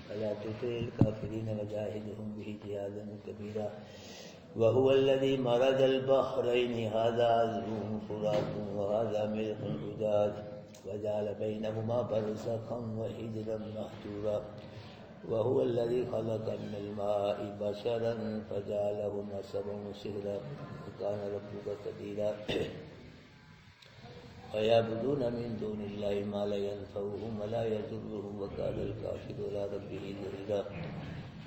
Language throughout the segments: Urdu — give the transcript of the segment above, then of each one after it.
فلا تطع الكافرين وجاهدهم به جهادا كبيرا وهو الذي مرج البحرين هذا عذب فرات وهذا ملح أجاج وجعل بينهما برزخا وحجرا محجورا وهو الذي خلق من الماء بشرا فجعله نسبا وصهرا وكان ربك قديرا ويعبدون من دون الله ما لا ينفعهم ولا يضرهم وكان الكافر على ربه ظهيرا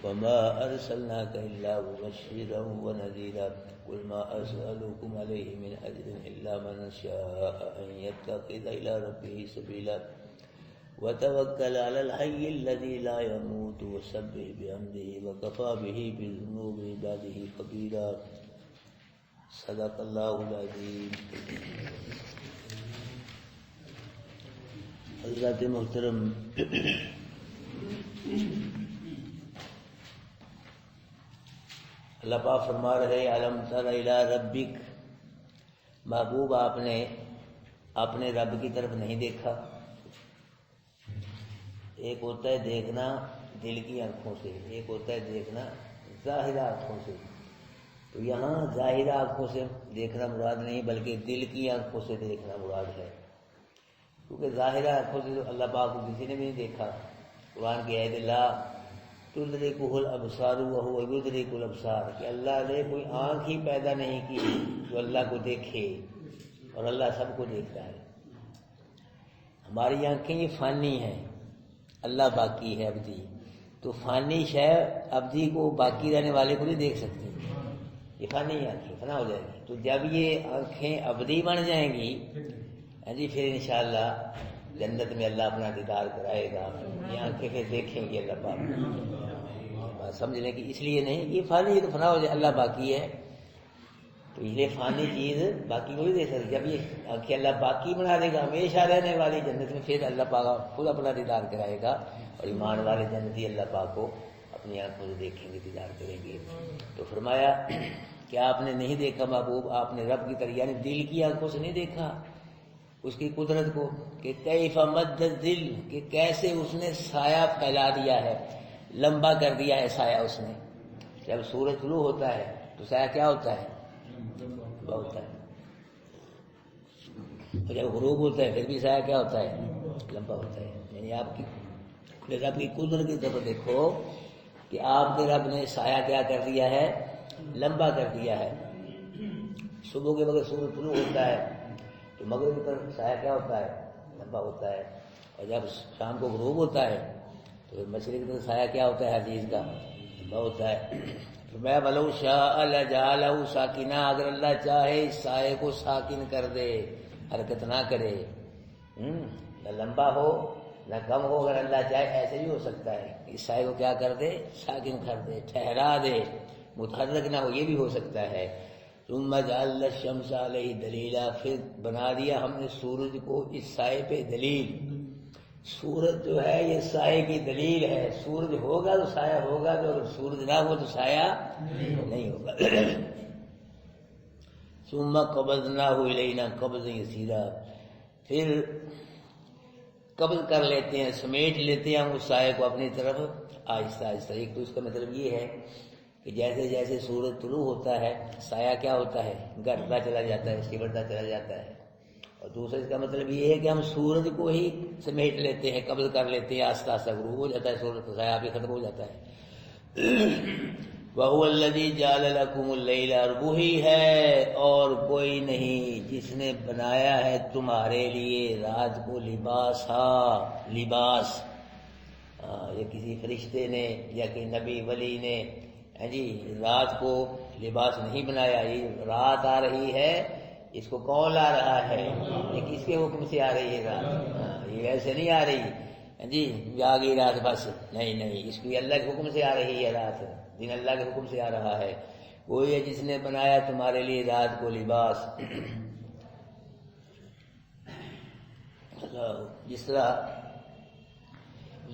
وما أرسلناك إلا مبشرا ونذيرا قل ما أسألكم عليه من أجر إلا من شاء أن يتخذ إلى ربه سبيلا وتوكل على الحي الذي لا يموت وسبح بحمده وكفى به بذنوب عباده خبيرا صدق الله العظيم. حضرات محترم، اللہ پاک فرما رہے علم تر الی ربک، محبوب آپ نے اپنے رب کی طرف نہیں دیکھا. ایک ہوتا ہے دیکھنا دل کی آنکھوں سے، ایک ہوتا ہے دیکھنا ظاہرہ آنکھوں سے. تو یہاں ظاہرہ آنکھوں سے دیکھنا مراد نہیں بلکہ دل کی آنکھوں سے دیکھنا مراد ہے، کیونکہ ظاہرہ آنکھوں سے تو اللہ پاک کو کسی نے بھی نہیں دیکھا. قرآن کی آیت لا تدرکہ الابصار وہو یدرک الابصار، کہ اللہ نے کوئی آنکھ ہی پیدا نہیں کی جو اللہ کو دیکھے، اور اللہ سب کو دیکھتا ہے. ہماری آنکھیں یہ فانی ہیں، اللہ باقی ہے ابدی. تو فانی شے ابدی کو باقی رہنے والے کو نہیں دیکھ سکتی، یہ فانی آنکھیں فنا ہو جائیں گی. تو جب یہ آنکھیں ابدی بن جائیں گی جی پھر انشاءاللہ جنت میں اللہ اپنا دیدار کرائے گا. یہ آنکھیں پھر دیکھیں گے اللہ پاک. بات سمجھ لیں کہ اس لیے نہیں، یہ فانی تو فنا ہو جائے، اللہ باقی ہے تو یہ فانی چیز باقی کو نہیں دے سکتی. جب یہ آنکھیں اللہ باقی بنا دے گا ہمیشہ رہنے والی جنت میں، پھر اللہ پاک خود اپنا دیدار کرائے گا، اور ایمان والے جنتی اللہ پاک کو اپنی آنکھوں سے دیکھیں گے، دیدار کریں گے. تو فرمایا کہ آپ نے نہیں دیکھا محبوب، آپ نے رب کی طرح یعنی دل کی آنکھوں سے نہیں دیکھا اس کی قدرت کو، کہ کیف مد الذل، کہ کیسے اس نے سایہ پھیلا دیا ہے، لمبا کر دیا ہے سایہ اس نے. جب سورج طلوع ہوتا ہے تو سایہ کیا ہوتا ہے؟ لمبا ہوتا ہے. اور جب غروب ہوتا ہے پھر بھی سایہ کیا ہوتا ہے؟ لمبا ہوتا ہے. یعنی آپ کی رب کی قدرت کی طرف دیکھو کہ آپ کے رب نے سایہ کیا کر دیا ہے؟ لمبا کر دیا ہے. صبح کے وقت سورج طلوع ہوتا ہے تو مغرب پر سایہ کیا ہوتا ہے؟ لمبا ہوتا ہے. اور جب شام کو غروب ہوتا ہے تو مشرق میں سایہ کیا ہوتا ہے؟ ہر چیز کا لمبا ہوتا ہے. میں ولو شاء لجعلہ ساکنہ، اگر اللہ چاہے اس سائے کو ساکن کر دے، حرکت نہ کرے، نہ لمبا ہو نہ کم ہو. اگر اللہ چاہے ایسے بھی ہو سکتا ہے اس سائے کو کیا کر دے؟ ساکن کر دے، ٹھہرا دے، متحرک نہ ہو، یہ بھی ہو سکتا ہے. ثم جعلنا الشمس علیہ دلیلا، پھر بنا دیا ہم نے سورج کو اس سائے پہ دلیل. سورج جو ہے یہ سائے کی دلیل ہے. سورج ہوگا تو سایہ ہوگا، تو اگر سورج نہ ہو تو سایہ نہیں ہوگا. ثم قبضناہ الینا قبضا یسیرا، پھر قبض کر لیتے ہیں، سمیٹ لیتے ہیں ہم اس سائے کو اپنی طرف آہستہ آہستہ. ایک تو اس کا مطلب یہ ہے کہ جیسے جیسے سورج طلوع ہوتا ہے سایہ کیا ہوتا ہے؟ گھٹتا چلا جاتا ہے، سمٹتا چلا جاتا ہے. اور دوسرا اس کا مطلب یہ ہے کہ ہم سورج کو ہی سمیٹ لیتے ہیں، قبض کر لیتے ہیں، آہستہ آہستہ غروب ہو جاتا ہے سورج تو سایہ بھی ختم ہو جاتا ہے. وَهُوَ الَّذِي جَعَلَ لَكُمُ اللَّيْلَ، اور وہی ہے اور کوئی نہیں جس نے بنایا ہے تمہارے لیے رات کو لباسا، لباس. یہ کسی فرشتے نے یا کہ نبی ولی نے جی رات کو لباس نہیں بنایا. یہ رات آ رہی ہے، اس کو کون لا رہا ہے؟ یہ کس کے حکم سے آ رہی ہے رات؟ یہ ایسے نہیں آ رہی جی آ گئی رات بس، نہیں نہیں، اس کی اللہ کے حکم سے آ رہی ہے رات، دن اللہ کے حکم سے آ رہا ہے. وہی ہے جس نے بنایا تمہارے لیے رات کو لباس. جس طرح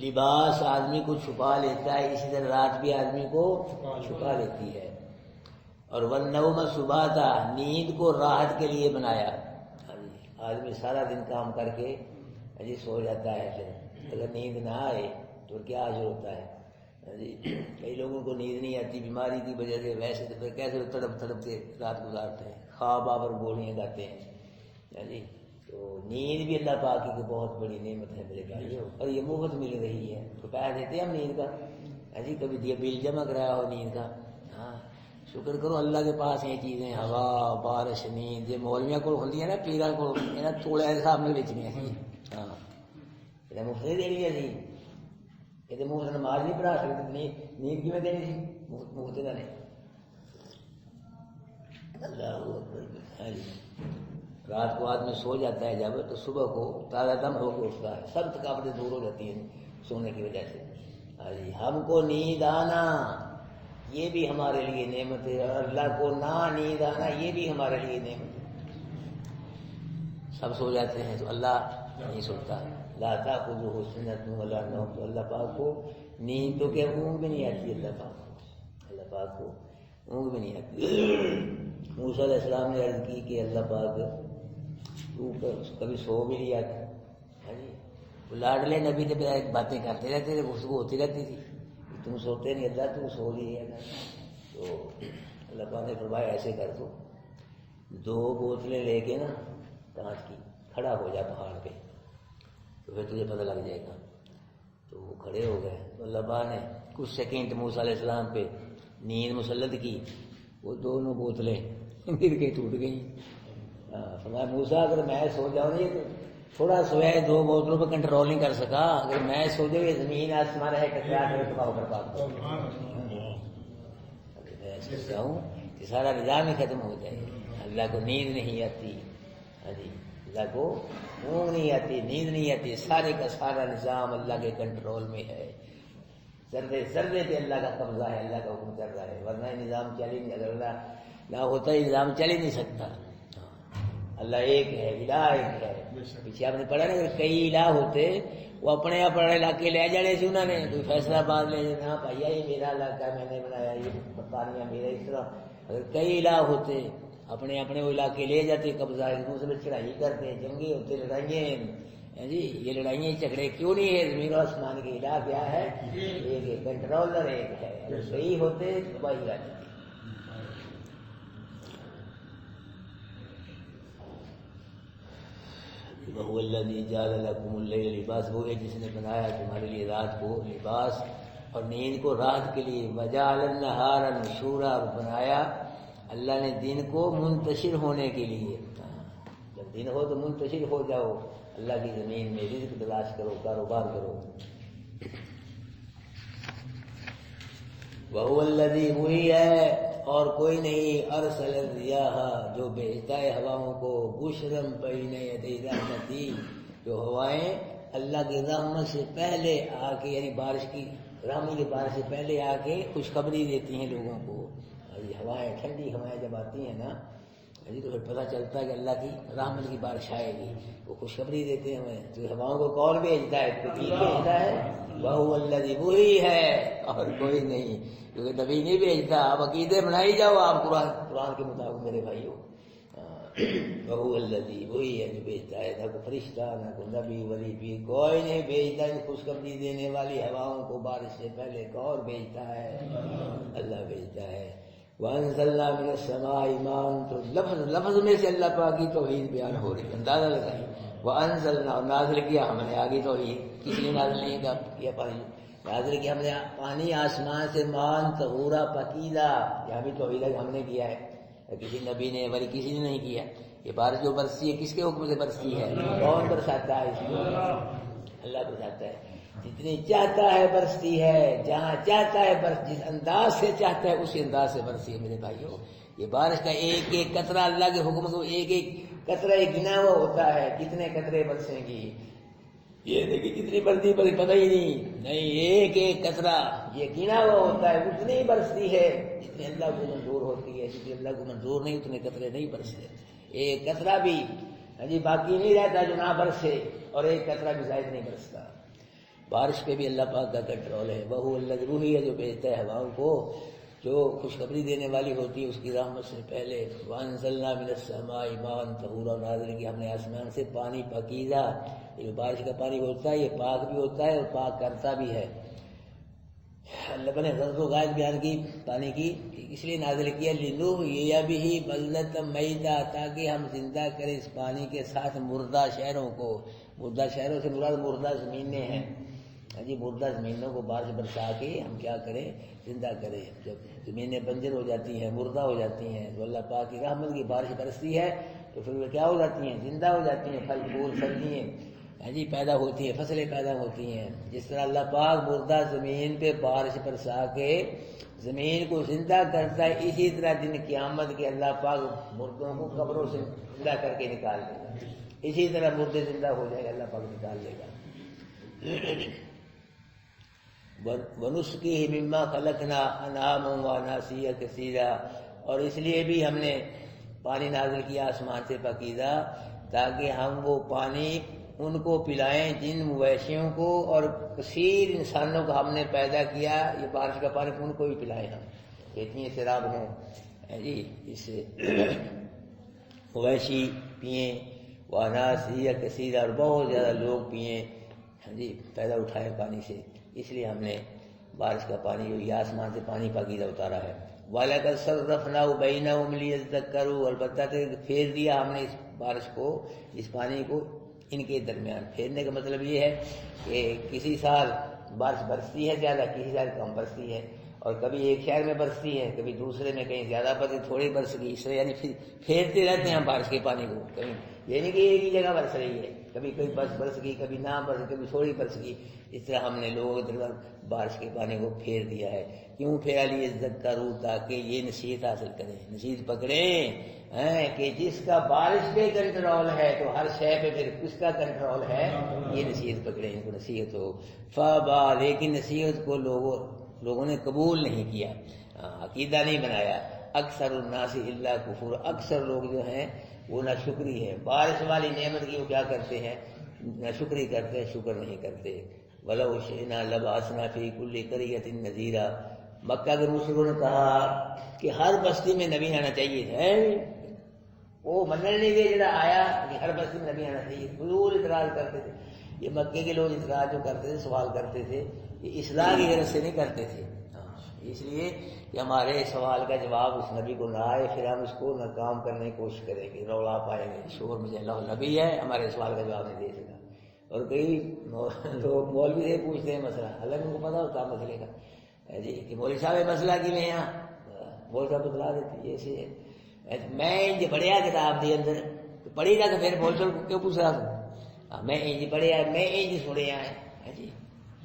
لباس آدمی کو چھپا لیتا ہے اسی طرح رات بھی آدمی کو چھپا لیتی ہے. اور والنوم سباتا، نیند کو راحت کے لیے بنایا. آدمی سارا دن کام کر کے جی سو جاتا ہے، پھر اگر نیند نہ آئے تو کیا حاصل ہوتا ہے جی؟ کئی لوگوں کو نیند نہیں آتی بیماری کی وجہ سے، ویسے تو پھر کیسے تڑپ تڑپ کے رات گزارتے ہیں، خواب آور گولیاں گاتے ہیں جی۔ تو نیند بھی اللہ پاک کی بہت بڑی نعمت ہے میرے بھائیو، اور یہ مفت مل رہی ہے، روپیہ دیتے ہیں ہم نیند کا جی، کبھی دیا بل جمع کرایا ہو نیند کا، ہاں شکر کرو اللہ کے پاس یہ چیزیں، ہوا بارش نیند، یہ مولویاں کو ہوتی ہے نا، پیران کو توڑے صاحب نے بیچنی ہے، ہاں یہ مفت نہیں دینی ہے جی، یہ مفت نماز نہیں پڑھا سکتے، نیند کی میں دینی تھی مفت کا نہیں۔ اللہ اکبر جی۔ رات کو آدمی سو جاتا ہے جب، تو صبح کو تازہ دم ہو کے اٹھتا ہے، سب تھکاوٹیں دور ہو جاتی ہیں سونے کی وجہ سے جی۔ ہم کو نیند آنا یہ بھی ہمارے لیے نعمت ہے، اور اللہ کو نہ نیند آنا یہ بھی ہمارے لیے نعمت ہے۔ سب سو جاتے ہیں تو اللہ نہیں سوتا، لا تأخذہ سنۃ ولا نوم، تو اللہ پاک کو نیند تو کیا اونگ بھی نہیں آتی، اللہ پاک کو اونگ بھی نہیں آتی۔ موسیٰ علیہ السلام نے عرض کی کہ اللہ پاک تو کبھی سو بھی نہیں آتی جی، لاڈلے نبی نے باتیں کرتے رہتے تھے، گفتگو ہوتی رہتی تھی، تم سوتے نہیں اللہ تم سو لیے گا، تو اللہ پاک نے فرمایا ایسے کر دو بوتلیں لے کے نا کانچ کی کھڑا ہو جا پہاڑ پہ، تو پھر تجھے پتہ لگ جائے گا۔ تو وہ کھڑے ہو گئے، تو اللہ پاک نے کچھ سیکنڈ موسیٰ علیہ السلام پہ نیند مسلط کی، وہ دونوں بوتلیں گر کے ٹوٹ گئیں۔ فرمایا موسیٰ اگر میں سو جاؤں نہیں تو تھوڑا سویا ہے، دو بوتلوں پہ کنٹرول نہیں کر سکا، اگر میں سو جاؤں یہ زمین آسمان ہے ٹکرا کر تباہ کر پاتا ہوں کہ سارا نظام ہی ختم ہو جائے۔ اللہ کو نیند نہیں آتی جی، اللہ کو اونگ نہیں آتی، نیند نہیں آتی، سارے کا سارا نظام اللہ کے کنٹرول میں ہے، ذرے ذرے پہ اللہ کا قبضہ ہے، اللہ کا حکم چل رہا ہے، ورنہ یہ نظام چل ہی نہیں، اگر اللہ نہ ہوتا یہ نظام چل ہی نہیں سکتا۔ اللہ ایک ہے، الہ ایک ہے۔ پیچھے آپ نے پڑھا نا کہ کئی الہ ہوتے وہ اپنے اپنے علاقے لے جانے سے، انہوں نے کوئی فیصلہ باد لے جانا، بھیا یہ میرا علاقہ میں نے بنایا، یہ برطانیہ میرا، اس طرح اگر کئی الہ ہوتے اپنے اپنے وہ علاقے لے جاتے، قبضہ ایک دوسرے میں چڑھائی کرتے، جنگیں ہوتے، لڑائیاں جی، یہ لڑائیاں جھگڑے کیوں نہیں ہے؟ زمین و آسمان کے الہ کیا ہے؟ ایک ہے، کنٹرولر ایک ہے، اگر صحیح ہوتے تباہی آتی۔ وَهُوَ الَّذِي جَعَلَ لَكُمُ اللَّيْلَ لِبَاسًا، وہ ہے جس نے بنایا تمہارے لیے رات کو لباس اور نیند کو راحت کے لیے، وَجَعَلَ النَّهَارَ نُشُورًا، بنایا اللہ نے دن کو منتشر ہونے کے لیے، جب دن ہو تو منتشر ہو جاؤ اللہ کی زمین میں، رزق تلاش کرو، کاروبار کرو۔ وَهُوَ الَّذِي، وہی ہے اور کوئی نہیں، ارسل الرِّيَاحَ، جو بھیجتا ہے ہواؤں کو، بشرًا بین یدی رحمتی، جو ہوائیں اللہ کی رحمت سے پہلے آ کے، یعنی بارش کی رحمت کی بارش سے پہلے آ کے خوشخبری دیتی ہیں لوگوں کو۔ یہ ہوائیں ٹھنڈی ہوائیں جب آتی ہیں نا جی، تو پھر پتہ چلتا ہے کہ اللہ کی رحمت کی بارش آئے گی، وہ خوشخبری دیتے ہیں ہمیں۔ تو ہواؤں کو کون بھیجتا ہے؟ کوئی بھیجتا ہے؟ وَهُوَ الَّذِي، وہی ہے اور کوئی نہیں، کیونکہ نبی نہیں بھیجتا۔ آپ عقیدے بنائی جاؤ آپ قرآن کے مطابق میرے بھائیوں۔ وَهُوَ الَّذِي، وہی ہے جو بھیجتا ہے، نہ کوئی فرشتہ نہ کوئی نبی ولی بھی، کوئی نہیں بھیجتا ان خوشخبری دینے والی ہواؤں کو بارش سے پہلے، کون بھیجتا ہے؟ اللہ بھیجتا ہے۔ وَأَنزَلْنَا مِنَ السَّمَاءِ مَاءً، تو لفظ میں سے اللہ پاک کی توحید بیان ہو رہی ہے، اندازہ لگائیں۔ وَأَنزَلْنَا، اور نازل کیا ہم نے، آگے توحید، کسی نے نازل نہیں کیا پانی، نازل کیا ہم نے پانی آسمان سے، ماءً طہورا، پکیزہ، یہاں بھی توحید ہم نے کیا ہے، کسی نبی نے ولی کسی نے نہیں کیا۔ یہ بارش جو برستی ہے کس کے حکم سے برستی ہے؟ کون برساتا ہے اس کو؟ اللہ برساتا ہے، جتنی چاہتا ہے برستی ہے، جہاں چاہتا ہے جس انداز سے چاہتا ہے اسی انداز سے برستی ہے میرے بھائیوں۔ یہ بارش کا ایک ایک قطرہ اللہ کے حکم کو، ایک ایک قطرہ گنا ہوا ہوتا ہے، کتنے قطرے برسیں گی، یہ دیکھیے کتنی برستی پر پتہ ہی نہیں، ایک ایک قطرہ یہ گنا ہوا ہوتا ہے، اتنی برستی ہے جتنی اللہ کو منظور ہوتی ہے، جتنی اللہ کو منظور نہیں اتنے قطرے نہیں برستے، ایک قطرہ بھی جی باقی نہیں رہتا جو نہ برسے، اور ایک قطرہ بھی زائد نہیں برستا۔ بارش پہ بھی اللہ پاک کا کنٹرول ہے۔ وَهُوَ الَّذِي، وہی ہے جو بھیجتا ہے ہواؤں کو، جو خوشخبری دینے والی ہوتی ہے اس کی رحمت سے پہلے۔ وَأَنزَلْنَا مِنَ السَّمَاءِ مَاءً طَهُورًا، نازل کیا ہم نے آسمان سے پانی پاکیزہ، یہ بارش کا پانی ہوتا ہے یہ پاک بھی ہوتا ہے اور پاک کرتا بھی ہے۔ اللہ نے غرض و غائب بیان کی پانی کی، اس لیے نازل کیا لنحیی بہ بلدۃ میتا، تاکہ ہم زندہ کریں اس پانی کے ساتھ مردہ شہروں کو۔ مردہ شہروں سے مراد مردہ زمینیں ہیں، جی مردہ زمینوں کو بارش برسا کے ہم کیا کریں، زندہ کریں۔ جب زمینیں بنجر ہو جاتی ہیں، مردہ ہو جاتی ہیں، تو اللہ پاک کی رحمت کی بارش برستی ہے تو پھر وہ کیا ہو جاتی ہیں، زندہ ہو جاتی ہیں، پھل پھول سبزیاں جی پیدا ہوتی ہیں، فصلیں پیدا ہوتی ہیں۔ جس طرح اللہ پاک مردہ زمین پہ بارش برسا کے زمین کو زندہ کرتا ہے، اسی طرح دن قیامت کے اللہ پاک مردوں کو قبروں سے زندہ کر کے نکال دے گا، اسی طرح مردے زندہ ہو جائے گا، اللہ پاک نکال لے گا۔ وَنُسْقِهِ مِمَّا خَلَقْنَا أَنْعَامًا وَأَنَاسِيَّ كَثِيرًا، اور اس لیے بھی ہم نے پانی نازل کیا آسمان سے پاکیزہ، تاکہ ہم وہ پانی ان کو پلائیں جن مویشیوں کو اور کثیر انسانوں کو ہم نے پیدا کیا، یہ بارش کا پانی ان کو بھی پلائیں ہم، اتنی سیراب ہیں جی، اس سے مویشی پئیں، وَأَنَاسِيَّ كَثِيرًا، اور بہت زیادہ لوگ پئیں جی، پیدا اٹھائے پانی سے، اس لیے ہم نے بارش کا پانی جو یہ آسمان سے پانی پاکیزہ اتارا ہے۔ وَلَقَدْ صَرَّفْنَاهُ بَيْنَهُمْ لِيَذَّكَّرُوا، البتہ پھیر دیا ہم نے اس بارش کو، اس پانی کو ان کے درمیان۔ پھیرنے کا مطلب یہ ہے کہ کسی سال بارش برستی ہے زیادہ، کسی سال کم برستی ہے، اور کبھی ایک شہر میں برستی ہے، کبھی دوسرے میں کہیں زیادہ برسی، تھوڑی برس گئی، اس طرح یعنی پھیرتے رہتے ہیں ہم بارش کے پانی کو، کہیں یہ نہیں کہ ایک ہی جگہ برس رہی ہے، کبھی کوئی برس گئی، کبھی نہ برس، کبھی تھوڑی برس گئی، اس طرح ہم نے لوگوں کے درمیان بارش کے پانی کو پھیر دیا ہے۔ کیوں پھیرا؟ لیذکروا، تاکہ یہ نصیحت حاصل کریں، نصیحت پکڑیں کہ جس کا بارش پہ کنٹرول ہے تو ہر شے پہ پھر کس کا کنٹرول ہے، یہ نصیحت پکڑیں، ان کو نصیحت ہو۔ فابا، لیکن نصیحت کو لوگوں نے قبول نہیں کیا، عقیدہ نہیں بنایا۔ اکثر الناس الا کفور، اکثر لوگ جو ہیں وہ نہ شکری ہے، بارش والی نعمت کی وہ کیا کرتے ہیں، نہ شکری کرتے ہیں، شکر نہیں کرتے۔ وَلَوْ شِئْنَا لَبَعَثْنَا فِي كُلِّ قَرْيَةٍ نَذِيرًا، مکہ کے مشرکوں نے کہا کہ ہر بستی میں نبی آنا چاہیے تھا، وہ منن نہیں گئے جڑا آیا کہ ہر بستی میں نبی آنا چاہیے، فضول اعتراض کرتے تھے۔ یہ مکے کے لوگ اعتراض جو کرتے تھے، سوال کرتے تھے، یہ اصلاح کی غرض سے نہیں کرتے تھے، اس لیے کہ ہمارے سوال کا جواب اس نبی کو نہ آئے، پھر ہم اس کو ناکام کرنے کی کوشش کریں گے، رولا پائیں گے، شور میں اللہ نبی ہے ہمارے سوال کا جواب نہیں دے سکا۔ اور کئی لوگ مولوی سے پوچھتے ہیں مسئلہ، اللہ کو پتا ہوتا مسئلے کا جی، کہ مولوی صاحب مسئلہ کی میں یہاں مول صاحب بتلا دیتی ہے، ایسے میں انج پڑھیا کتاب کے اندر پڑھی تھا، تو پھر مول صاحب کو کیوں پوچھ رہا تھا، میں انج پڑھیا، میں انج سنیا ہے جی،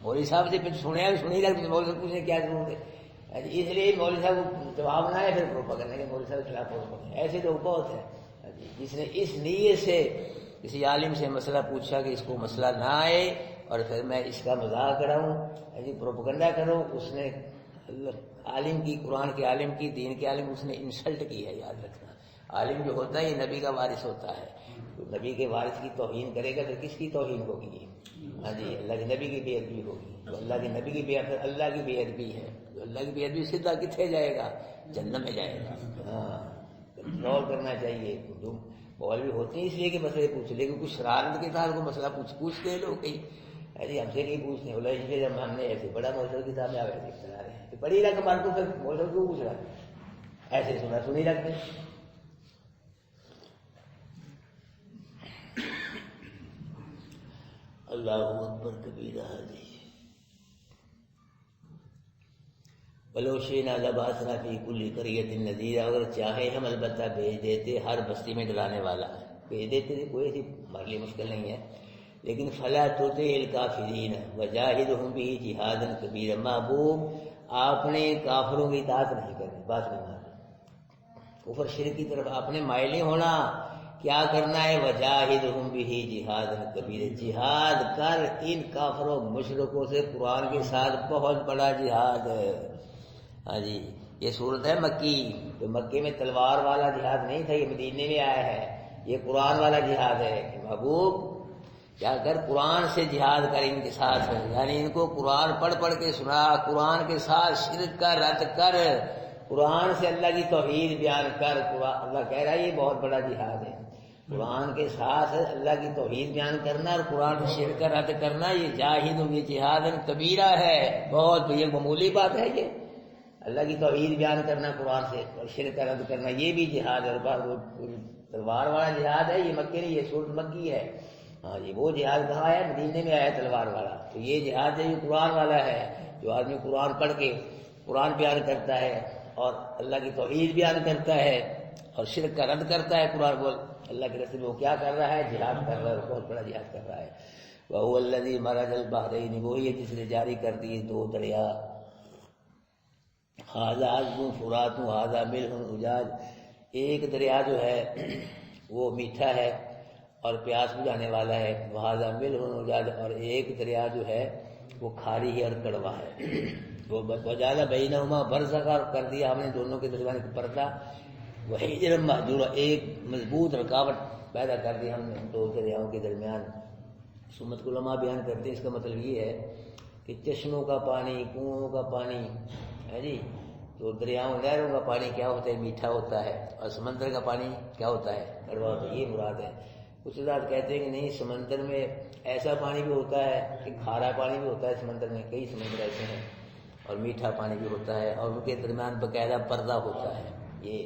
مولوی صاحب سے پھر سنیا سنی رکھ، مول صاحب پوچھنے کیا ضرورت ہے، اس لیے مولوی صاحب کو جواب نہ ہے، پھر پروپا کرنے کے مولوی صاحب کے خلاف پروپا کرنے، ایسے لوگ بہت ہیں جس نے اس نیت سے کسی عالم سے مسئلہ پوچھا کہ اس کو مسئلہ نہ آئے اور پھر میں اس کا مذاق کراؤں، پروپیگنڈا کروں، اس نے عالم کی، قرآن کے عالم کی، دین کے عالم، اس نے انسلٹ کی ہے، یاد رکھنا۔ عالم جو ہوتا ہے یہ نبی کا وارث ہوتا ہے، تو نبی کے وارث کی توہین کرے گا تو کس کی توہین ہوگی؟ ہاں جی، اللہ کے نبی کی بے ادبی ہوگی، تو اللہ کے نبی کی بے ادبی اللہ کی بے ادبی ہے، تو اللہ کی بے ادبی سیدھا کتنے جائے گا؟ جنت میں جائے گا۔ ہاں، کنٹرول کرنا چاہیے، مولوی ہوتے ہیں اس لیے کہ مسئلے پوچھ، لیکن کچھ شرارت کے ساتھ کو مسئلہ پوچھتے ہیں لوگ، کہیں ایسے ہم سے نہیں پوچھتے، بولا اس لیے جب ہم نے ایسے بڑا مولوی کی صاحب ایسے چلا رہے ہیں، بڑی رقم تو پھر مولوی کیوں پوچھ رہا ہے، ایسے سنا سنی رکھتے۔ اللہ اکبر کبیرہ جی۔ وَلَوْ شِئْنَا لَبَعَثْنَا فِي كُلِّ قَرْيَةٍ نَذِيرًا، اگر چاہے ہم البتہ بھیج دیتے ہر بستی میں ڈرانے والا، بھیج دیتے تھے، کوئی ایسی ہمارے لیے مشکل نہیں ہے، لیکن فَلَا تُطِعِ الْكَافِرِينَ وَجَاهِدْهُمْ بِهِ جِهَادًا كَبِيرًا، محبوب آپ نے کافروں کی اطاعت نہیں کرنی، بات نہیں ماننی، کفر شرک کی طرف آپ نے مائل نہیں ہونا، کیا کرنا ہے؟ وَجَاهِدْهُمْ بِهِ جِهَادًا كَبِيرًا، جہاد کر ان کافروں مشرکوں سے قرآن کے ساتھ بہت بڑا جہاد ہے۔ ہاں جی، یہ صورت ہے مکی، تو مکے میں تلوار والا جہاد نہیں تھا، یہ مدینے میں آیا ہے، یہ قرآن والا جہاد ہے کہ محبوب کیا کر، قرآن سے جہاد کر ان کے ساتھ، یعنی ان کو قرآن پڑھ پڑھ کے سنا، قرآن کے ساتھ شرک کا رد کر، قرآن سے اللہ کی توحید بیان کر، اللہ کہہ رہا ہے یہ بہت بڑا جہاد ہے۔ قرآن کے ساتھ اللہ کی توحید بیان کرنا اور قرآن سے شرک کا رد کرنا، یہ جاہد و جہاد کبیرہ ہے، بہت یہ معمولی بات ہے۔ یہ اللہ کی توحید بیان کرنا قرآن سے اور شرک کا رد کرنا، یہ بھی جہاد ہے۔ تلوار والا جہاد ہے، یہ مکے نہیں، یہ سورۃ مکی ہے۔ ہاں جی، وہ جہاد کہاں ہے؟ مدینے میں آیا تلوار والا۔ تو یہ جہاد ہے، یہ قرآن والا ہے، جو آدمی قرآن پڑھ کے قرآن بیان کرتا ہے اور اللہ کی توحید بیان کرتا ہے اور شرک کا رد کرتا ہے۔ قرآن بول اللہ کے رستے میں وہ کیا کر رہا ہے؟ جہاد کر رہا ہے، بہت بڑا جہاد کر رہا ہے۔ وَهُوَ الَّذِي مَرَجَ الْبَحْرَيْنِ، وہی ہے جس نے جاری کر دیے دو دریا، هَذَا عَذْبٌ فُرَاتٌ وَهَذَا مِلْحٌ أُجَاجٌ، ایک دریا جو ہے وہ میٹھا ہے اور پیاس بجھانے والا ہے، وَهَذَا مِلْحٌ أُجَاجٌ، اور ایک دریا جو ہے وہ کھاری ہے اور کڑوا ہے۔ وہ وَجَعَلَ بَيْنَهُمَا بَرْزَخًا، کر دیا ہم نے دونوں کے درمیان ایک پردہ، وَحِجْرًا مَّحْجُورًا، ایک مضبوط رکاوٹ پیدا کر دی ہم نے دو دریاؤں کے درمیان۔ سنت علماء بیان کرتے ہیں اس کا مطلب یہ ہے کہ چشموں کا پانی، کنوؤں کا پانی ہے جی، تو دریاؤں نہروں کا پانی کیا ہوتا ہے؟ میٹھا ہوتا ہے، اور سمندر کا پانی کیا ہوتا ہے؟ کڑوا ہوتا ہے۔ یہ مراد ہے۔ کچھ حضرات کہتے ہیں کہ نہیں، سمندر میں ایسا پانی بھی ہوتا ہے کہ کھارا پانی بھی ہوتا ہے سمندر میں، کئی سمندر ایسے ہیں، اور میٹھا پانی بھی ہوتا ہے، اور ان کے درمیان باقاعدہ پردہ ہوتا ہے۔ یہ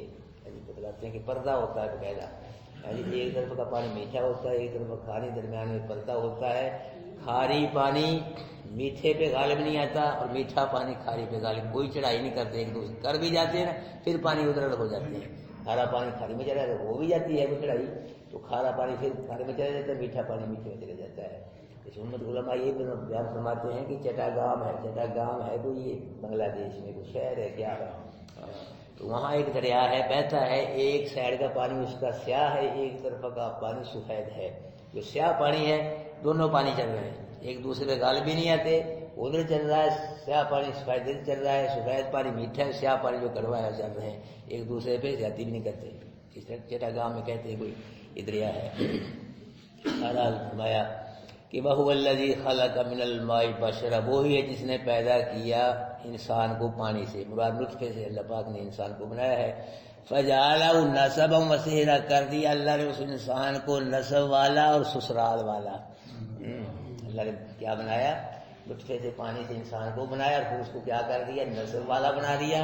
بتلاتے ہیں کہ پردہ ہوتا ہے باقاعدہ، یعنی ایک طرف کا پانی میٹھا ہوتا ہے، ایک طرف کھاری، درمیان میں پردہ ہوتا ہے۔ کھاری پانی میٹھے پہ غالب نہیں آتا اور میٹھا پانی کھاری پہ غالب، کوئی چڑھائی نہیں کرتے، ایک دوسرے کر بھی جاتے ہیں نا، پھر پانی ادھر ادھر ہو جاتے ہیں۔ کھارا پانی کھاری میں چلا جاتا ہے، ہو بھی جاتی ہے وہ چڑھائی، تو کھارا پانی پھر کھارے میں چلا جاتا ہے، میٹھا پانی میٹھے میں چلا جاتا ہے۔ اس امت علماء یہ بیان فرماتے ہیں کہ چٹاگام ہے، چٹاگام ہے کوئی، یہ بنگلہ دیش میں کوئی شہر ہے کیا ہے، تو وہاں ایک دریا ہے بہتا ہے، ایک سائڈ کا پانی اس کا سیاہ ہے، ایک طرف کا پانی سفید ہے۔ جو سیاہ پانی ہے، دونوں پانی چل رہے ہیں، ایک دوسرے پہ غالب بھی نہیں آتے، ادھر چل رہا ہے سیاہ پانی، سفید ادھر چل رہا ہے، سفید پانی میٹھا ہے، سیاہ پانی جو کڑوا ہے چل رہے ہیں، ایک دوسرے پہ زیادتی بھی نہیں کرتے۔ اس طرح چٹاگام میں کہتے ہیں کوئی یہ دریا ہے۔ بہرحال فرمایا کہ وَهُوَ الَّذِي خَلَقَ مِنَ الْمَاءِ بَشَرًا، وہی ہے جس نے پیدا کیا انسان کو پانی سے، مراد نطفے سے اللہ پاک نے انسان کو بنایا ہے۔ فَجَعَلَهُ نَسَبًا وَصِهرًا، کر دیا اللہ نے اس انسان کو نسب والا اور سسرال والا۔ اللہ نے کیا بنایا؟ نطفے سے، پانی سے انسان کو بنایا اور پھر اس کو کیا کر دیا؟ نسب والا بنا دیا۔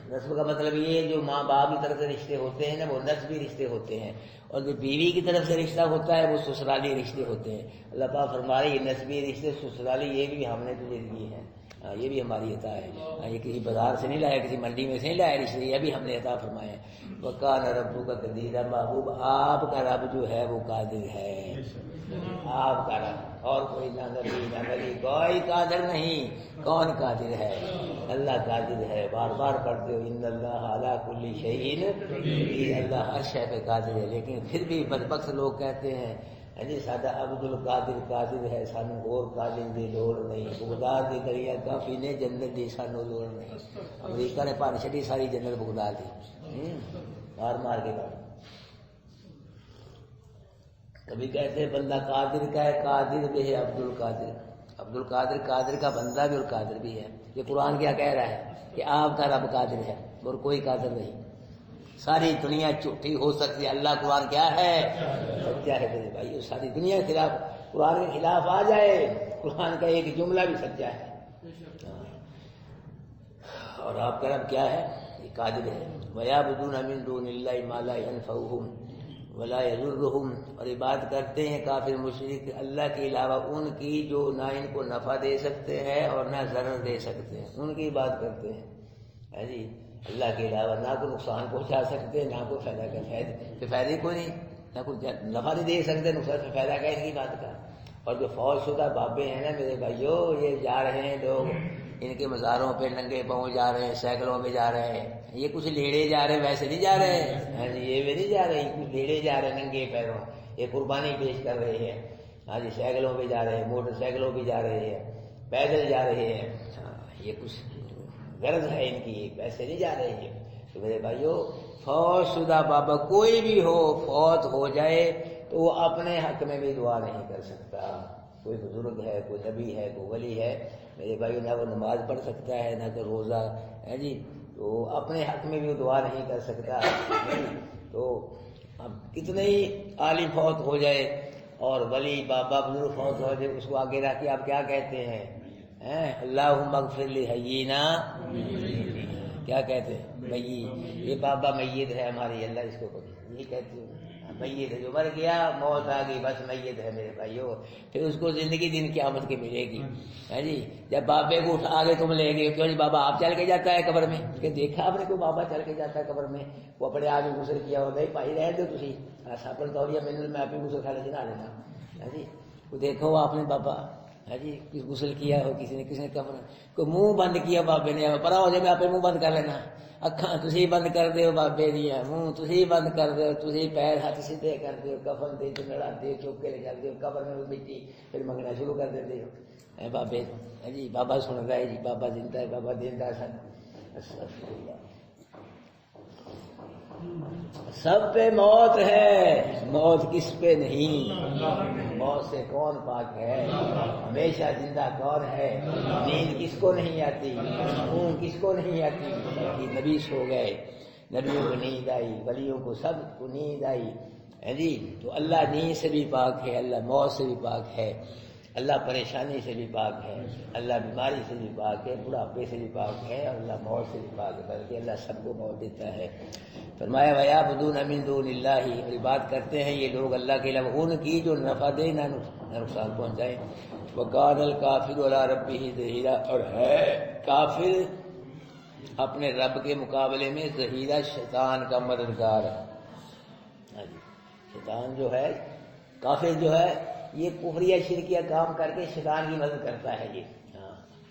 نسب کا مطلب یہ ہے جو ماں باپ کی طرف سے رشتے ہوتے ہیں نا، وہ نسبی رشتے ہوتے ہیں، اور جو بیوی کی طرف سے رشتہ ہوتا ہے وہ سسرالی رشتے ہوتے ہیں۔ اللہ پاک فرما رہے ہیں یہ نسبی رشتے سسرالی یہ بھی ہم نے تجھے دیے ہیں، یہ بھی ہماری عطا ہے، یہ کسی بازار سے نہیں لایا، کسی منڈی میں سے نہیں لایا رشتے، یہ بھی ہم نے عطا فرمایا ہے۔ وَكَانَ رَبُّكَ قَدِيرًا، محبوب آپ کا رب جو ہے وہ قادر ہے، آپ کا رب، اور کوئی نہ نبی نہ نبی، کوئی قادر نہیں۔ کون قادر ہے؟ اللہ قادر ہے۔ بار بار پڑھتے ہو ان اللہ علی کل شیء قدیر، اللہ ہر شے پہ قادر ہے، لیکن پھر بھی بدبخت لوگ کہتے ہیں جی سادہ عبد القادر قادر ہے، سانو اور قادر دی لوڑ نہیں، بغداد دی دریا کافی نے جنت دی سانو لوڑ نہیں۔ امریکہ نے پانی چھٹی ساری جنت بغداد دی، مار مار کے کہا۔ کبھی کہتے ہیں بندہ قادر کا ہے، قادر بھی ہے عبد القادر، عبد القادر قادر کا بندہ بھی اور قادر بھی ہے۔ یہ قرآن کیا کہہ رہا ہے کہ آپ کا رب قادر ہے اور کوئی قادر نہیں۔ ساری دنیا جھوٹی ہو سکتی ہے، اللہ قرآن کیا ہے؟ سچا ہے میرے بھائی، ساری دنیا کے خلاف قرآن کے خلاف آ جائے، قرآن کا ایک جملہ بھی سچا ہے۔ اور آپ کا رب کیا ہے؟ یہ قادر ہے۔ وَيَعْبُدُونَ مِن دُونِ اللَّهِ مَا لَا يَنفَعُهُمْ وَلَا يَضُرُّهُمْ، اور عبادت کرتے ہیں کافر مشرک اللہ کے علاوہ ان کی جو نہ ان کو نفع دے سکتے ہیں اور نہ ضرر دے سکتے ہیں، ان کی عبادت کرتے ہیں جی، اللہ کے علاوہ نہ کوئی نقصان پہنچا سکتے نہ کوئی فائدہ کا، فائدے کوئی نہیں، نہ کوئی نفع نہیں دے سکتے، نقصان سے فائدہ کا ان کی بات کا۔ اور جو فوج شدہ بابے ہیں نا میرے بھائیو، یہ جا رہے ہیں لوگ ان کے مزاروں پہ ننگے پاؤں جا رہے ہیں، سائیکلوں میں جا رہے ہیں، یہ کچھ لیڑے جا رہے ہیں، ویسے نہیں جا رہے ہیں جی، یہ بھی نہیں جا رہے، کچھ لیڑے جا رہے ہیں ننگے پیروں، یہ قربانی پیش کر رہے ہیں ہاں جی، سائیکلوں پہ جا رہے ہیں، موٹر سائیکلوں پہ جا رہے ہیں، پیدل جا رہے ہیں، یہ کچھ غرض ہے ان کی، ویسے نہیں جا رہے ہیں۔ تو میرے بھائیو فوت شدہ بابا کوئی بھی ہو، فوت ہو جائے تو وہ اپنے حق میں بھی دعا نہیں کر سکتا، کوئی بزرگ ہے، کوئی نبی ہے، کوئی ولی ہے میرے بھائی، نہ وہ نماز پڑھ سکتا ہے نہ کوئی روزہ ہے جی، تو اپنے حق میں بھی وہ دعا نہیں کر سکتا۔ تو اب کتنے ہی عالم فوت ہو جائے اور ولی بابا بزرگ فوت ہو جائے، اس کو آگے رکھ کے آپ کیا کہتے ہیں؟ اللہم اغفر لحیینا، کیا کہتے ہیں؟ میت، یہ بابا میت ہے ہماری، اللہ اس کو یہ کہتے ہیں میت ہے، جو مر گیا موت آ گئی بس میت ہے میرے بھائیو، پھر اس کو زندگی دن قیامت کی ملے گی، ہے جی۔ جب بابے کو اٹھا کے تم لے گئے، کیوں جی بابا آپ چل کے جاتا ہے قبر میں؟ کہ دیکھا آپ نے کوئی بابا چل کے جاتا ہے قبر میں؟ وہ اپنے آگے غسل کیا ہو نہیں پائی رہ دو تھی اپنے تولیہ میں آپ غسل کھا لینا لینا، ہے جی۔ وہ دیکھو آپ نے بابا، ہے جی، غسل کیا ہو کسی نے قبر کو منہ بند کیا بابے نے، پرا ہو جائے میں آپ منہ بند کر لینا، اکھاں تسی بند کر دیو بابے دیا، منہ تسی بند کر دیو، تسی پیر ہاتھ سیدھے کر دیو، کفن دے چنڑا دے چوک کے لے جا دیو قبر میں مٹی، پھر منگنا شروع کر دیتے ہو اے بابے، ہے جی۔ بابا سن رہا ہے جی، بابا زندہ ہے، بابا زندہ ہے، سب پہ موت ہے، موت کس پہ نہیں؟ موت سے کون پاک ہے؟ ہمیشہ زندہ کون ہے؟ نیند کس کو نہیں آتی؟ اونگ کس کو نہیں آتی؟ بلکہ نبی سو گئے، نبیوں کو نیند آئی، ولیوں کو سب کو نیند آئی، ہے جی۔ تو اللہ نیند سے بھی پاک ہے، اللہ موت سے بھی پاک ہے، اللہ پریشانی سے بھی پاک ہے، اللہ بیماری سے بھی پاک ہے، بڑھاپے سے بھی پاک ہے، اور اللہ موت سے بھی پاک ہے، بلکہ اللہ سب کو موت دیتا ہے۔ فرمایا وَيَعْبُدُونَ مِن دُونِ اللَّهِ، اور عبادت کرتے ہیں یہ لوگ اللہ کے علاوہ ان کی جو نفع دے نہ نقصان پہنچائے۔ وَكَانَ الْكَافِرُ عَلَىٰ رَبِّهِ ظَهِيرًا، اور ہے کافر اپنے رب کے مقابلے میں ظہیرہ، شیطان کا مددگار۔ شیطان جو ہے، کافر جو ہے، یہ کفریہ شرکیہ کام کر کے شیطان کی مدد کرتا ہے، یہ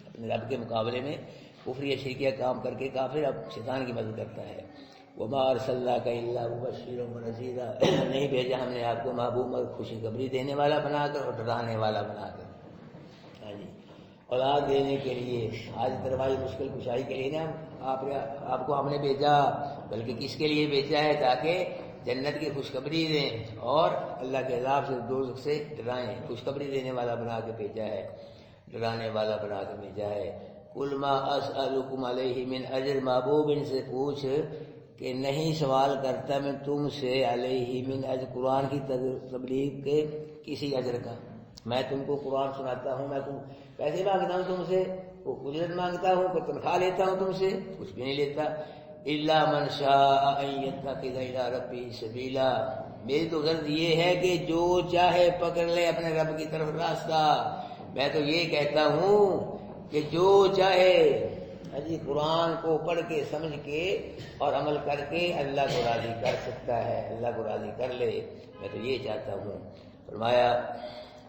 اپنے رب کے مقابلے میں کفریہ شرکیہ کام کر کے کافر اب شیطان کی مدد کرتا ہے۔ وَمَا أَرْسَلْنَاكَ إِلَّا مُبَشِّرًا وَنَذِيرًا، نہیں بھیجا ہم نے آپ کو محبوب اور خوشخبری دینے والا بنا کر اور ڈرانے والا بنا کر، ہاں جی، اولاد دینے کے لیے، آج دروائی مشکل کشائی کے لیے نا آپ کو ہم نے بھیجا، بلکہ کس کے لیے بھیجا ہے؟ تاکہ جنت کی خوشخبری دیں اور اللہ کے عذاب سے، دوزخ سے ڈرائیں، خوشخبری دینے والا بنا کے بھیجا ہے، ڈرانے والا بنا کے بھیجا ہے۔ قُلْ مَا أَسْأَلُكُمْ عَلَيْهِ مِنْ أَجْرٍ، محبوب ان سے پوچھ کہ نہیں سوال کرتا میں تم سے علیہ من اجر، قرآن کی تبلیغ کے کسی اجر کا، میں تم کو قرآن سناتا ہوں، میں تم پیسے مانگتا ہوں تم سے، وہ اجرت مانگتا ہوں، کوئی تنخواہ لیتا ہوں تم سے، کچھ بھی نہیں لیتا۔ الا من شاء ان يتخذ الى ربه سبیلا، میری تو غرض یہ ہے کہ جو چاہے پکڑ لے اپنے رب کی طرف راستہ۔ میں تو یہ کہتا ہوں کہ جو چاہے جی قرآن کو پڑھ کے سمجھ کے اور عمل کر کے اللہ کو راضی کر سکتا ہے، اللہ کو راضی کر لے، میں تو یہ چاہتا ہوں۔ فرمایا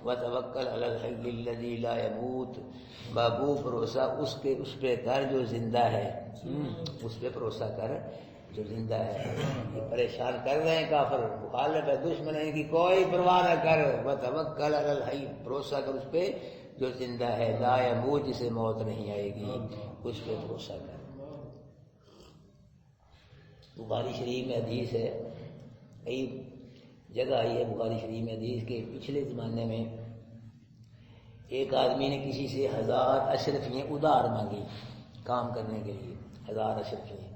وَتَوَكَّلْ عَلَى الْحَيِّ الَّذِي لَا يَمُوتُ، بابو بھروسہ اس پہ کر جو زندہ ہے، اس پہ بھروسہ کر جو زندہ ہے۔ یہ پریشان کر رہے ہیں کافر، مخالف ہے، دشمن ہے، ان کی کوئی پرواہ نہ کر، وَتَوَكَّلْ عَلَى الْحَيِّ، بھروسہ کر اس پہ جو زندہ ہے، لا يموت، جسے موت نہیں آئے گی، اس پہ بھروسہ کر۔ بخاری شریف میں حدیث ہے، کئی جگہ آئی ہے بخاری شریف میں حدیث کے، پچھلے زمانے میں ایک آدمی نے کسی سے 1000 اشرفیاں ادھار مانگی کام کرنے کے لیے، 1000 اشرفیاں،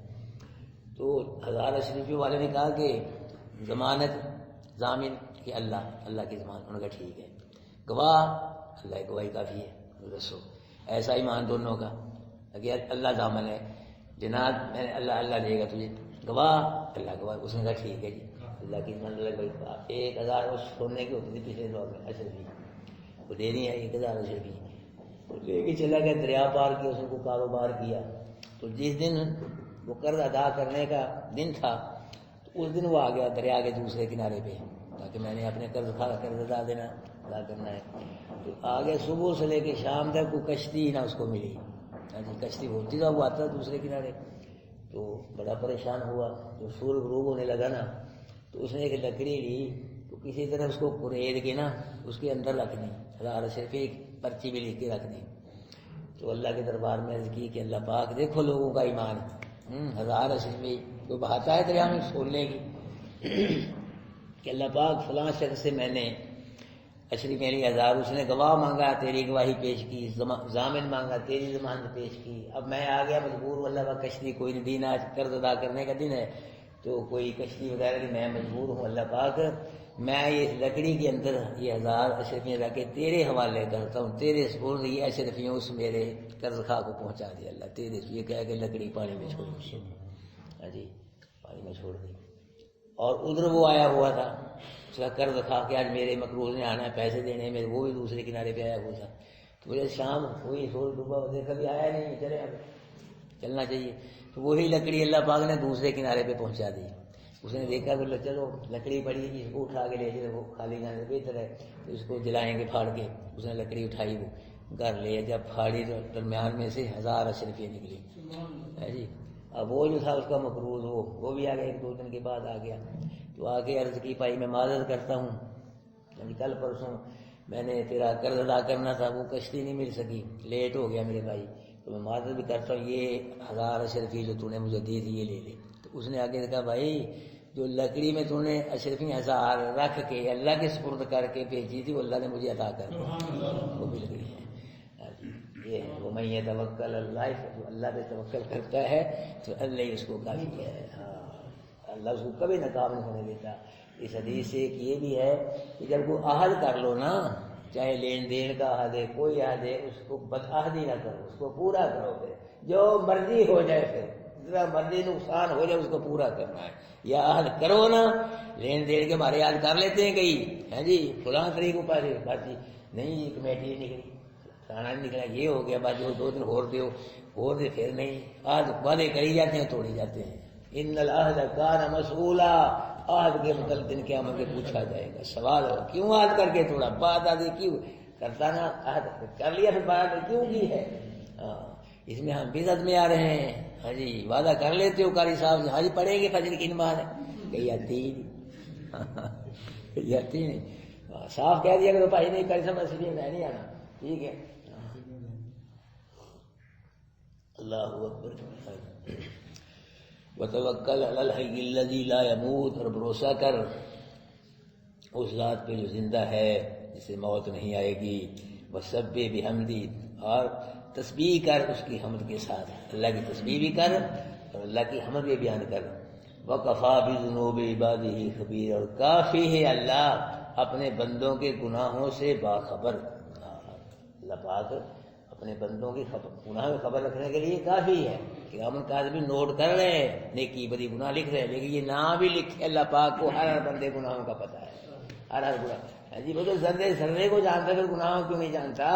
تو 1000 اشرفیوں والے نے کہا کہ ضمانت، ضامن کہ اللہ کی ضمانت، انہوں نے کہا ٹھیک ہے، گواہ، اللہ کی گواہی کافی ہے، رسو ایسا ایمان دونوں کا، اگر اللہ ضامن ہے، جناب میں نے اللہ دے گا تجھے، گواہ اللہ گواہ، اس نے کہا ٹھیک ہے جی، اللہ کی ضمانت، 1000 اس سونے کی ہوتی تھی پچھلے دور میں اشرفی، وہ دینی ہے 1000 اشرفی، وہ لے کے چلا گیا، دریا پار کیا، اس نے کو کاروبار کیا، تو جس دن وہ قرض ادا کرنے کا دن تھا تو اس دن وہ آ گیا دریا کے دوسرے کنارے پہ، تاکہ میں نے اپنے قرض ادا کرنا ہے، تو آگے صبح سے لے کے شام تک کوئی کشتی نہ اس کو ملی، کشتی ہوتی تھا وہ آتا دوسرے کنارے، تو بڑا پریشان ہوا، جو سورج غروب ہونے لگا نا تو اس نے ایک لکڑی لی، تو کسی طرح اس کو کھرید کے نا اس کے اندر رکھ دی، 1000 صرف ایک پرچی بھی لکھ کے رکھ دی، تو اللہ کے دربار میں عرض کی کہ اللہ پاک دیکھو لوگوں کا ایمان، 1000 اشرفی کوئی بہاتا ہے دریا میں کھولنے کی، کہ اللہ پاک فلاں شخص سے میں نے اشرفی میری 1000، اس نے گواہ مانگا تیری گواہی پیش کی، ضامن مانگا تیری ضمانت پیش کی، اب میں آ گیا مجبور، اللہ کا کشتی کوئی نہیں، دین آج قرض ادا کرنے کا دن ہے، تو کوئی کشتی وغیرہ کہ میں مجبور ہوں اللہ پاک میں اس لکڑی کے اندر یہ 1000 اشرفیاں رکھ کے تیرے حوالے کرتا ہوں، تیرے سپرد یہ اشرفیوں اس میرے قرض خواہ کو پہنچا دے اللہ تیرے، یہ کہہ کے لکڑی پانی میں چھوڑ دی، ہاں جی پانی میں چھوڑ دی۔ اور ادھر وہ آیا ہوا تھا اس کا قرض خواہ کہ آج میرے مقروض نے آنا ہے پیسے دینے ہیں میرے، وہ بھی دوسرے کنارے پہ آیا ہوا تھا۔ تو بولے شام ہوئی سورج ڈوبا ہوتے کبھی آیا نہیں، چلے اب چلنا چاہیے۔ تو وہی لکڑی اللہ پاک نے دوسرے کنارے پہ پہنچا دی۔ اس نے دیکھا کہ چلو لکڑی پڑی ہے اس کو اٹھا کے لے چلے، وہ خالی جانے سے بہتر ہے تو اس کو جلائیں گے پھاڑ کے۔ اس نے لکڑی اٹھائی وہ گھر لے، جب پھاڑی تو درمیان میں سے 1000 اشرفیاں نکلی ہے جی۔ اب وہ جو تھا اس کا مقروض وہ بھی آ گیا، 1-2 دن کے بعد آ گیا۔ تو آ کے عرض کی بھائی میں معذرت کرتا ہوں، کل پرسوں میں نے تیرا قرض ادا کرنا تھا، وہ کشتی نہیں مل سکی، لیٹ ہو گیا میرے بھائی، تو میں معذرت بھی کرتا ہوں، یہ 1000 اشرفی جو تو نے مجھے دی تھی یہ لے لے۔ تو اس نے آگے کہا بھائی جو لکڑی میں تو نے اشرفی 1000 رکھ کے اللہ کے سپرد کر کے بھیجی تھی وہ اللہ نے مجھے عطا کر دی، وہ مل گئی ہے۔ یہ ہے وہ من یتوکل اللہ، جو اللہ پہ توکل کرتا ہے تو اللہ ہی اس کو کافی ہے، اللہ اس کو کبھی ناکام نہیں ہونے دیتا۔ اس حدیث سے ایک یہ بھی ہے کہ جب کوئی عہد کر لو نا، چاہے لین دین کا عہد ہے کوئی عہد ہے، اس کو بدعہدی نہ کرو، اس کو پورا کرو، پھر جو مرضی ہو جائے، پھر جتنا مرضی نقصان ہو جائے اس کو پورا کرنا ہے۔ یا عہد کرو نا، لین دین کے ہمارے عہد کر لیتے ہیں کئی ہیں جی، فلاں طریقوں پر بات جی نہیں جی کمیٹی نکلی کھانا نہیں نکلا، یہ ہو گیا بات جو 2 دن اور دے پھر نہیں، عہد وعدے کری جاتے ہیں توڑی جاتے ہیں۔ ان العہد کان مسئولا، عہد کے متعلق دن قیامت میں پوچھا جائے گا، سوال ہوگا کیوں عہد کر کے توڑا، بات آدھی کیوں کرتا نا، عہد کر لیا پھر بات کیوں کی ہے۔ اس میں ہم بدعت میں آ رہے ہیں، ہاں جی وعدہ کر لیتے ہو قاری صاحب سے، حج پڑھیں گے فجر کی نماز ہے، کہیں آتی نہیں، صاف کہہ دیا کہ بھائی نہیں قاری صاحب اس لیے میں نہیں آنا، ٹھیک ہے۔ اللہ اکبر۔ وتوکل علی الحی الذی لا یموت، اور بھروسہ کر اس ذات پہ جو زندہ ہے جسے موت نہیں آئے گی۔ وسبح بحمدہ، اور تسبیح کر اس کی حمد کے ساتھ، اللہ کی تسبیح بھی کر اور اللہ کی حمد بھی بیان کر۔ وکفیٰ بذنوب عبادہ خبیر، اور کافی ہے اللہ اپنے بندوں کے گناہوں سے باخبر۔ اللہ پاک اپنے بندوں کی گناہ کی خبر رکھنے کے لیے کافی ہے کہ ہم کاتبین نوٹ کر رہے ہیں، نیکی بدی گناہ لکھ رہے ہیں، لیکن یہ نام بھی لکھے اللہ پاک کو ہر بندے گناہوں کا پتہ ہے، ہر گناہ جی وہ تو ذرے کو جانتا ہے، گناہوں کیوں نہیں جانتا۔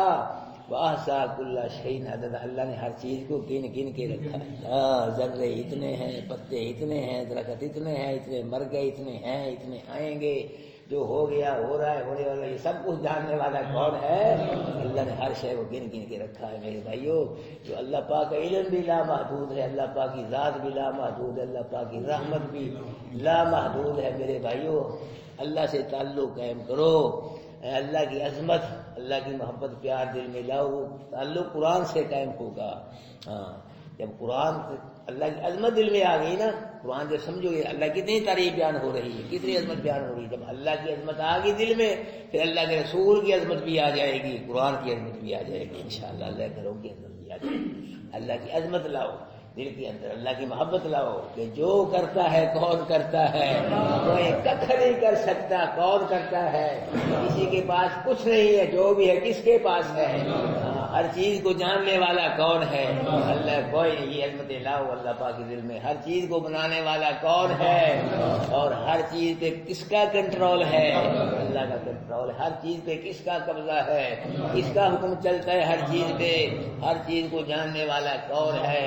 وَأَحْصَىٰ كُلَّ شَيْءٍ عَدَدًا، اللہ نے ہر چیز کو گن کے رکھا ہے، ذرے اتنے ہیں، پتے اتنے ہیں، درخت اتنے ہیں، اتنے مر گئے، اتنے ہیں، اتنے آئیں گے، جو ہو گیا ہو رہا ہے ہونے والا، یہ سب کچھ جاننے والا کون ہے؟ اللہ نے ہر شے کو گن کے رکھا ہے میرے بھائیو۔ جو اللہ پاک کا علم بھی لامحدود ہے، اللہ پاک کی ذات بھی لامحدود ہے، اللہ پاک کی رحمت بھی لامحدود ہے میرے بھائیو۔ اللہ سے تعلق قائم کرو، اللہ کی عظمت، اللہ کی محبت پیار دل میں لاؤ، تعلق قرآن سے قائم ہوگا۔ ہاں جب قرآن اللہ کی عظمت دل میں آ گئی نا، قرآن جب سمجھو گے اللہ کتنی تعریف بیان ہو رہی ہے، کتنی عظمت بیان ہو رہی ہے، جب اللہ کی عظمت آ گئی دل میں پھر اللہ کے رسول کی عظمت بھی آ جائے گی، قرآن کی عظمت بھی آ جائے گی انشاءاللہ، اللہ گھروں کی عظمت بھی آ جائے گی۔ اللہ کی عظمت لاؤ دل کے اندر، اللہ کی محبت لاؤ کہ جو کرتا ہے کون کرتا ہے، کوئی کچھ نہیں کر سکتا، کون کرتا ہے، کسی کے پاس کچھ نہیں ہے، جو بھی ہے کس کے پاس ہے، ہر چیز کو جاننے والا کون ہے، اللہ کوئی نہیں۔ یہ عظمت لاؤ اللہ پاک کے دل میں، ہر چیز کو بنانے والا کون ہے اور ہر چیز پہ کس کا کنٹرول ہے، اللہ کا کنٹرول ہے، ہر چیز پہ کس کا قبضہ ہے، کس کا حکم چلتا ہے ہر چیز پہ، ہر چیز کو جاننے والا کون ہے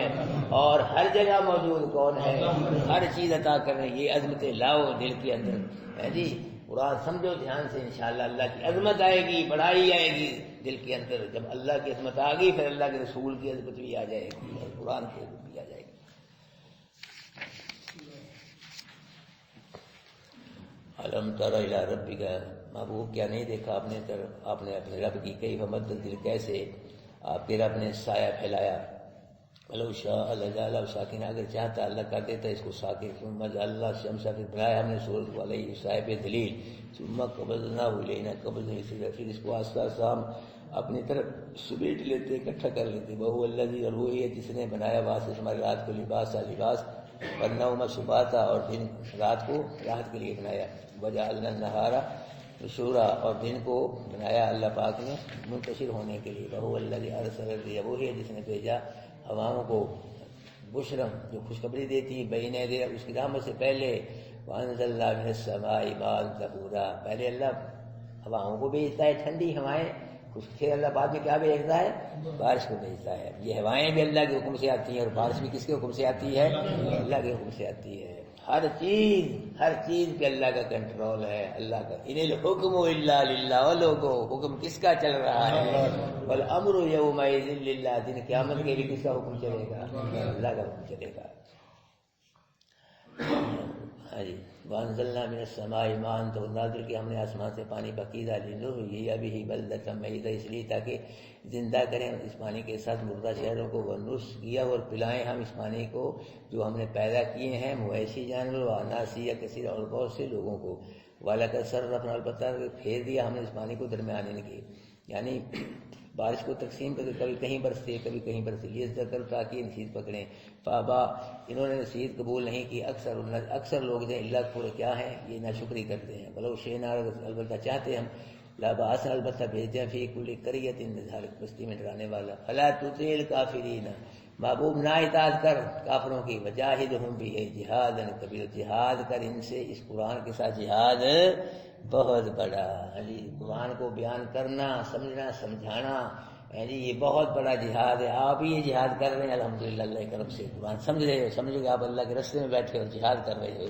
اور ہر جگہ موجود کون ہے، ہر چیز عطا کرنے، یہ عظمت لاؤ دل کے اندر ہے جی۔ قرآن سمجھو دھیان سے، انشاءاللہ اللہ کی عظمت آئے گی، بڑائی آئے گی دل کے اندر۔ جب اللہ کی عظمت آ گئی پھر اللہ کے رسول کی عظمت بھی آ جائے گی اور قرآن کی عظمت بھی آ جائے گی۔ الم تر الی ربک، محبوب کیا نہیں دیکھا آپ نے اپنے رب کی کیف مد دل، کیسے آپ کے رب نے سایہ پھیلایا۔ لو شاء لجعلہ ساکن، اگر چاہتا اللہ کر دیتا اس کو ساکن۔ ثم جعلنا الشمس، پھر بنایا ہم نے سورج کو علیہ صاحب دلیل۔ ثم قبضناہ الینا قبضا یسیرا، پھر اس کو آہستہ آہستہ ہم اپنی طرف سمیٹ لیتے، اکٹھا کر لیتے۔ وہو الذی، اور وہی ہے جس نے بنایا واسطے ہماری رات کو لباس والنوم سباتا، اور دن رات کو راحت کے لیے بنایا، وجعلنا النہار نشورا، اور دن کو بنایا اللہ پاک نے منتشر ہونے کے لیے، وہو الذی ارسل الرياح، وہی ہے جس نے بھیجا ہواؤں کو بشرم جو خوشخبری دیتی بین یدی اس کی رحمت سے پہلے، وانزلنا من السماء ماء طہورا، پہلے اللہ ہواؤں کو بھیجتا ہے ٹھنڈی ہوائیں، پھر اللہ بعد میں کیا بھیجتا ہے؟ بارش کو بھیجتا ہے۔ یہ ہوائیں بھی اللہ کے حکم سے آتی ہیں اور بارش بھی کس کے حکم سے آتی ہے؟ اللہ کے حکم سے آتی ہے۔ ہر چیز پہ اللہ کا کنٹرول ہے، اللہ کا ان الحکم الا للہ، لوگوں حکم کس کا چل رہا ہے؟ والامر یومئذ للہ، دن قیامت کے بھی کس کا حکم چلے گا؟ اللہ کا حکم چلے گا۔ ہاں جی، وانزلنا من السماء ماء، تو نازل کیا ہم نے آسمان سے پانی پاکیزہ، لنحیی بہ بلدۃ میتا، اس لیے تاکہ زندہ کریں اس پانی کے ساتھ مردہ شہروں کو، ونسقیہ، اور پلائیں ہم اس پانی کو جو ہم نے پیدا کیے ہیں مویشی جانور، واناسیہ کثیر، اور بہت سے لوگوں کو، وَلَقَدْ صَرَّفْنَا، البتہ پھیر دیا ہم نے اس پانی کو درمیانے ان کے، یعنی بارش کو تقسیم کر کے کبھی کہیں برسے کبھی کہیں برسے، لیذکروا، تاکہ نصیحت پکڑیں، فابا، انہوں نے نصیحت قبول نہیں کی، اکثر لوگ جو اللہ تھوڑے کیا ہیں یہ ناشکری کرتے ہیں، بلو شئنا، البتہ چاہتے ہم، لبعثنا، البتہ بھیجیں، فی کل قریۃ نذیر، بستی میں ڈرانے والا، فلا تطع الکافرین، محبوب نہ اطاعت کر کافروں کی، وجاہدہم بہ جہادا کبیرا، جہاد کر ان سے اس قرآن کے ساتھ جہاد بہت بڑا، قرآن کو بیان کرنا، سمجھنا، سمجھانا، یہ بہت بڑا جہاد ہے۔ آپ ہی یہ جہاد کر رہے ہیں الحمدللہ، اللہ کی طرف سے قرآن سمجھ رہے ہو، سمجھو کہ آپ اللہ کے راستے میں بیٹھے اور جہاد کر رہے ہو۔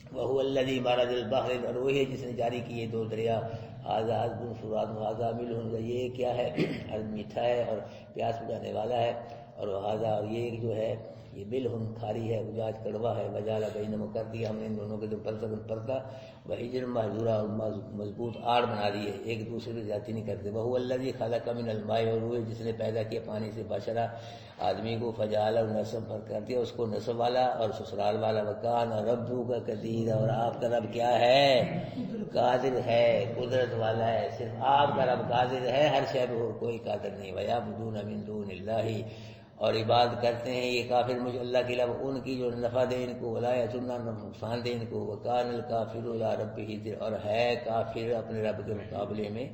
وَهُوَ الَّذِي مَرَجَ الْبَحْرَيْنِ، اور وہی ہے جس نے جاری کیے دو دریا، هَذَا عَذْبٌ فُرَاتٌ وَهَذَا مِلْحٌ، یہ کیا ہے؟ عذب میٹھا ہے اور پیاس بجھانے والا ہے، اور وَهَذَا، اور یہ جو ہے یہ ملح کھاری ہے، اجاج کڑوا ہے، وجعل بینہم، کر دیا ہم نے ان دونوں کے درمیان پردہ، وحجر مہجورا، اور مضبوط آڑ بنا دی ہے، ایک دوسرے سے زیادتی نہیں کرتے۔ وہو الذی خلق من الماء، اور وہ جس نے پیدا کیا پانی سے بشرا آدمی کو، فجعلہ نسب، پر کر دیا اس کو نسب والا اور سسرال والا، وکان ربک قدیر، اور آپ کا رب کیا ہے؟ قادر ہے، قدرت والا ہے، صرف آپ کا رب قادر ہے، ہر شے پہ کوئی قادر نہیں۔ ویعبدون من دون اللہ، اور عبادت کرتے ہیں یہ کافر مجھے اللہ کے علاوہ ان کی جو نفع دے ان کو، ولا یسن، نقصان دے ان کو، وکان الکافر علی ربہ، اور ہے کافر اپنے رب کے مقابلے میں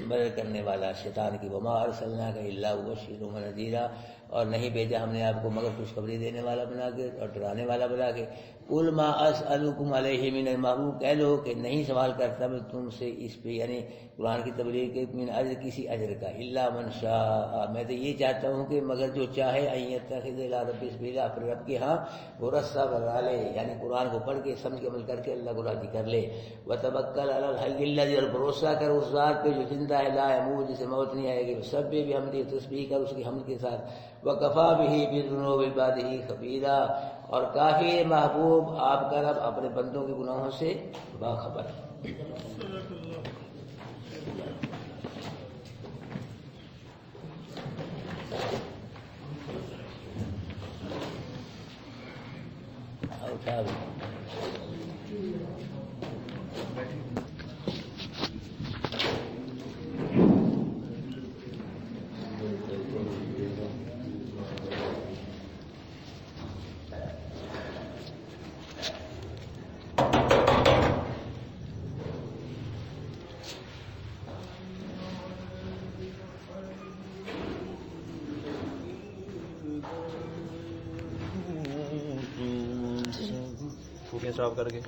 مدد کرنے والا شیطان کی۔ وما ارسلناک الا مبشرا ونذیرا، اور نہیں بھیجا ہم نے آپ کو مگر خوشخبری دینے والا بنا کے اور ڈرانے والا بنا کے۔ قل ما اسألکم علیہ من المعروف، کہہ لو کہ نہیں سوال کرتا میں تم سے اس پہ، یعنی قرآن کی تبلیغ کے، من اجر، کسی اجر کا، الا من شاء، میں تو یہ چاہتا ہوں کہ مگر جو چاہے، ان یتخذ الی ربہ سبیلا، اپنے رب کے ہاں وہ رستہ بنا لے، یعنی قرآن کو پڑھ کے سمجھ کے عمل کر کے اللہ کو راضی کر لے۔ وتوکل علی الحی الذی، اور بھروسہ کر اس ذات پہ جو زندہ ہے، لا یموت، جسے موت نہیں آئے گی، سبح بحمدہ، تسبیح کر اس کی حمد کے ساتھ، وکفی بہ بذنوب عبادہ خبیرا، اور کافی محبوب آپ کا رب اپنے بندوں کے گناہوں سے باخبر ہے۔ اٹھا بھی صاف کر کے